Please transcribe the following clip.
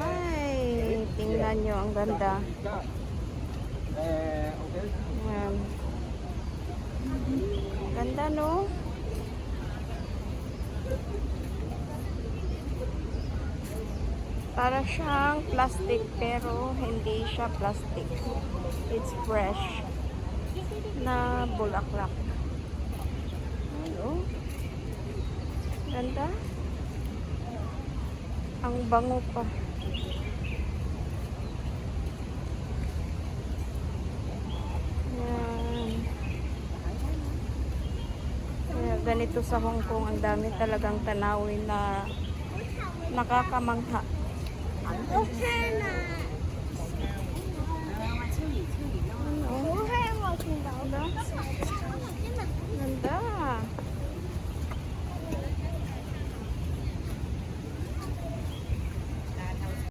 Ay, tingnan nyo, ang ganda. Ayan. Ganda, no? Para siyang plastic, pero hindi siya plastic. It's fresh na bulaklak. Ano? Ganda. Ang bango pa. Yan. Kaya ganito sa Hong Kong, ang dami talagang tanawin na nakakamangha. Ano? Ganda.